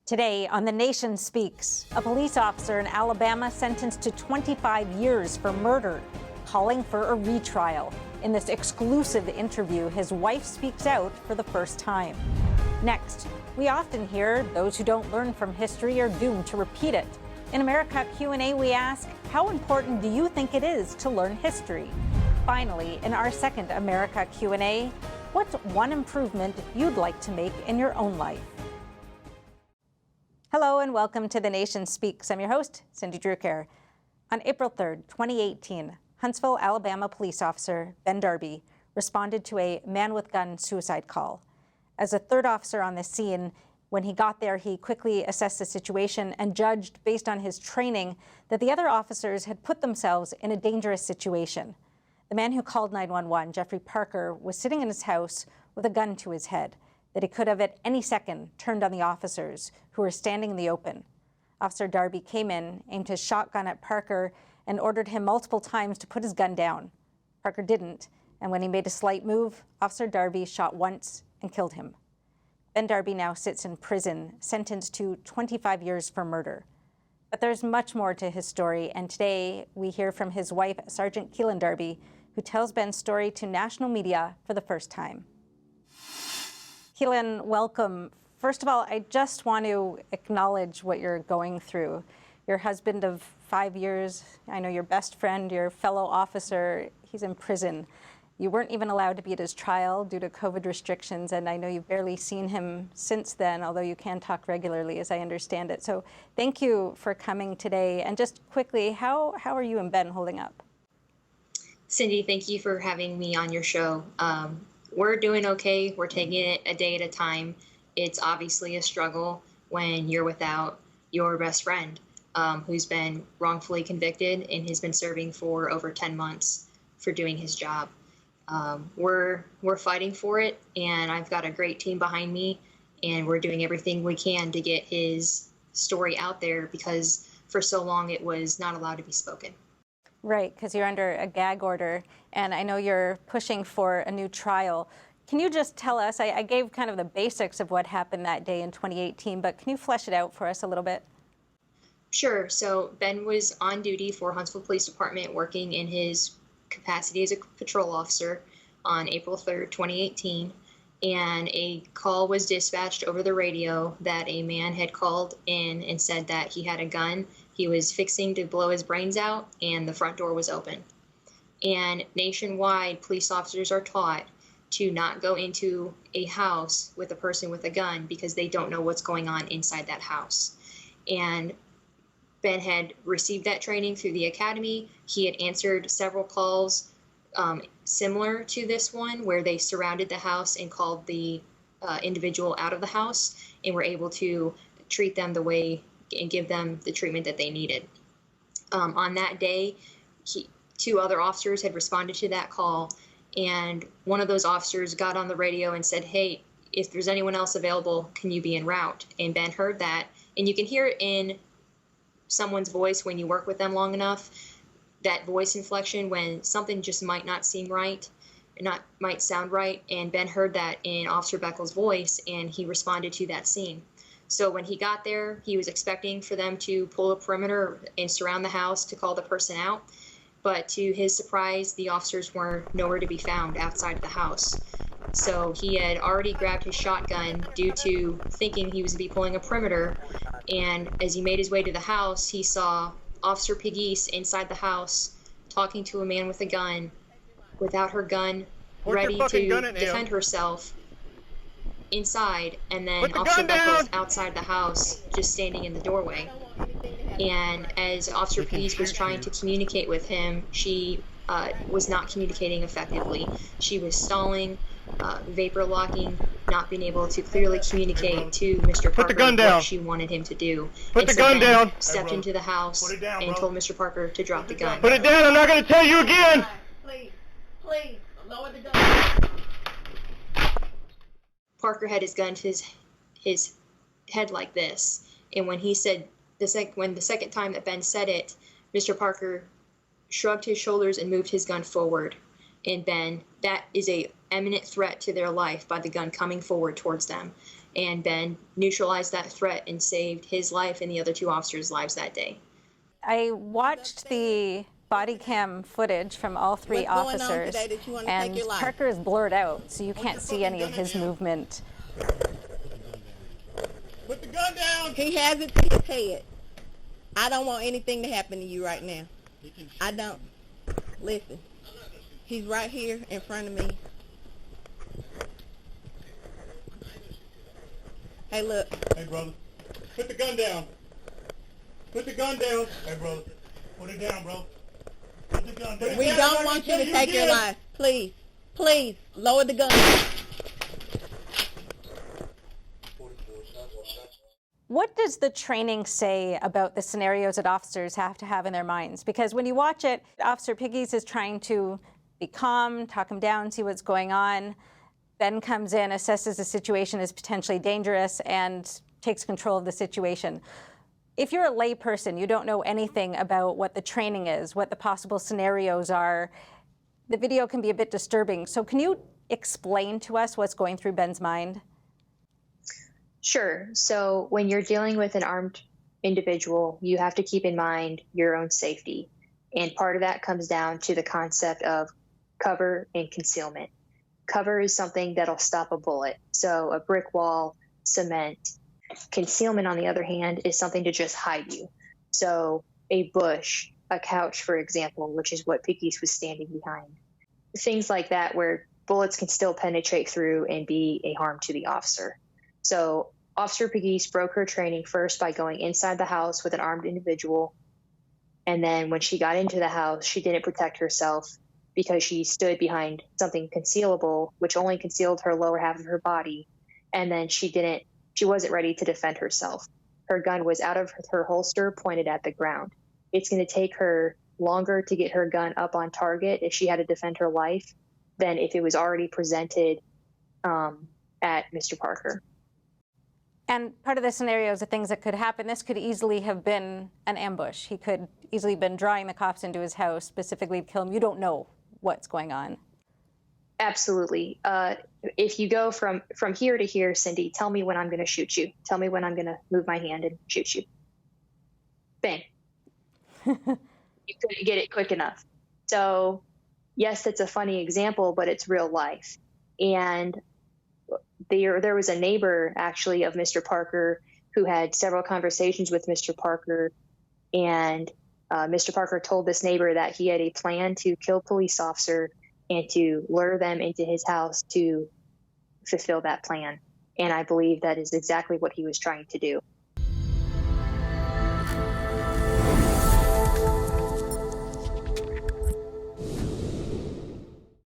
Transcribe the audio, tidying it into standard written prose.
Today on The Nation Speaks, a police officer in Alabama sentenced to 25 years for murder, calling for a retrial. In this exclusive interview, his wife speaks out for the first time. Next, we often hear those who don't learn from history are doomed to repeat it. In America Q&A, we ask, how important do you think it is to learn history? Finally, in our second America Q&A, what's one improvement you'd like to make in your own life? Hello and welcome to The Nation Speaks. I'm your host, Cindy Drucker. On April 3rd, 2018, Huntsville, Alabama police officer Ben Darby responded to a man with gun suicide call. As a third officer on the scene, when he got there, he quickly assessed the situation and judged, based on his training, that the other officers had put themselves in a dangerous situation. The man who called 911, Jeffrey Parker, was sitting in his house with a gun to his head that he could have at any second turned on the officers who were standing in the open. Officer Darby came in, aimed his shotgun at Parker, and ordered him multiple times to put his gun down. Parker didn't, and when he made a slight move, Officer Darby shot once and killed him. Ben Darby now sits in prison, sentenced to 25 years for murder. But there's much more to his story, and today we hear from his wife, Sergeant Keelin Darby, who tells Ben's story to national media for the first time. Keelin, welcome. First of all, I just want to acknowledge what you're going through. Your husband of 5 years, I know your best friend, your fellow officer, he's in prison. You weren't even allowed to be at his trial due to COVID restrictions, and I know you've barely seen him since then, although you can talk regularly, as I understand it. So thank you for coming today. And just quickly, how are you and Ben holding up? Cindy, thank you for having me on your show. We're doing okay. We're taking it a day at a time. It's obviously a struggle when you're without your best friend, who's been wrongfully convicted and has been serving for over 10 months for doing his job. We're fighting for it, and I've got a great team behind me, and we're doing everything we can to get his story out there, because for so long it was not allowed to be spoken. Right, because you're under a gag order, and I know you're pushing for a new trial. Can you just tell us, I gave kind of the basics of what happened that day in 2018, but can you flesh it out for us a little bit? Sure. So Ben was on duty for Huntsville Police Department, working in his capacity as a patrol officer on April 3rd, 2018, and a call was dispatched over the radio that a man had called in and said that he had a gun. He was fixing to blow his brains out, and the front door was open. And nationwide, police officers are taught to not go into a house with a person with a gun because they don't know what's going on inside that house. And Ben had received that training through the academy. He had answered several calls similar to this one, where they surrounded the house and called the individual out of the house and were able to treat them the way and give them the treatment that they needed. On that day, two other officers had responded to that call, and one of those officers got on the radio and said, "Hey, if there's anyone else available, can you be en route?" And Ben heard that, and you can hear it in someone's voice when you work with them long enough, that voice inflection when something just might not seem right, might sound right, and Ben heard that in Officer Beckel's voice, and he responded to that scene. So when he got there, he was expecting for them to pull a perimeter and surround the house to call the person out. But to his surprise, the officers were nowhere to be found outside the house. So he had already grabbed his shotgun due to thinking he was going to be pulling a perimeter. And as he made his way to the house, he saw Officer Pegues inside the house talking to a man with a gun, without her gun, ready to defend herself, inside, and then Officer Beckles outside the house, just standing in the doorway. And as Officer Pegues was trying to communicate with him, she was not communicating effectively. She was stalling, vapor locking, not being able to clearly communicate to Mr. Parker what she wanted him to do. Put the gun down! Stepped into the house and told Mr. Parker to drop the gun. Put it down! I'm not going to tell you again! Please, lower the gun. Parker had his gun to his head like this, and when he said the second time that Ben said it, Mr. Parker shrugged his shoulders and moved his gun forward. And Ben, that is a imminent threat to their life by the gun coming forward towards them. and Ben neutralized that threat and saved his life and the other 2 officers' lives that day. I watched the body cam footage from all 3 What's going on officers, today that you wanna and take your life? Parker is blurred out, so you can't see any of his movement. Put the gun down. He has it to his head. I don't want anything to happen to you right now. I don't. Listen, he's right here in front of me. Hey, look. Hey, brother. Put the gun down. Put the gun down. Hey, brother. Put it down, bro. Put the gun down. We don't want you to take your life. Please, please, lower the gun. What does the training say about the scenarios that officers have to have in their minds? Because when you watch it, Officer Piggies is trying to be calm, talk him down, see what's going on. Ben comes in, assesses the situation as potentially dangerous, and takes control of the situation. If you're a lay person, you don't know anything about what the training is, what the possible scenarios are, the video can be a bit disturbing. So can you explain to us what's going through Ben's mind? Sure. So when you're dealing with an armed individual, you have to keep in mind your own safety. And part of that comes down to the concept of cover and concealment. Cover is something that'll stop a bullet. So a brick wall, cement. Concealment, on the other hand, is something to just hide you. So a bush, a couch, for example, which is what Piggies was standing behind. Things like that where bullets can still penetrate through and be a harm to the officer. So Officer Piggies broke her training first by going inside the house with an armed individual. And then when she got into the house, she didn't protect herself because she stood behind something concealable, which only concealed her lower half of her body. And then she wasn't ready to defend herself. Her gun was out of her holster, pointed at the ground. It's going to take her longer to get her gun up on target if she had to defend her life than if it was already presented at Mr. Parker. And part of the scenarios of things that could happen, this could easily have been an ambush. He could easily have been drawing the cops into his house specifically to kill him. You don't know what's going on. Absolutely. If you go from here to here, Cindy, tell me when I'm going to shoot you. Tell me when I'm going to move my hand and shoot you. Bang. You couldn't get it quick enough. So yes, that's a funny example, but it's real life. And there was a neighbor actually of Mr. Parker who had several conversations with Mr. Parker, and Mr. Parker told this neighbor that he had a plan to kill a police officer and to lure them into his house to fulfill that plan. And I believe that is exactly what he was trying to do.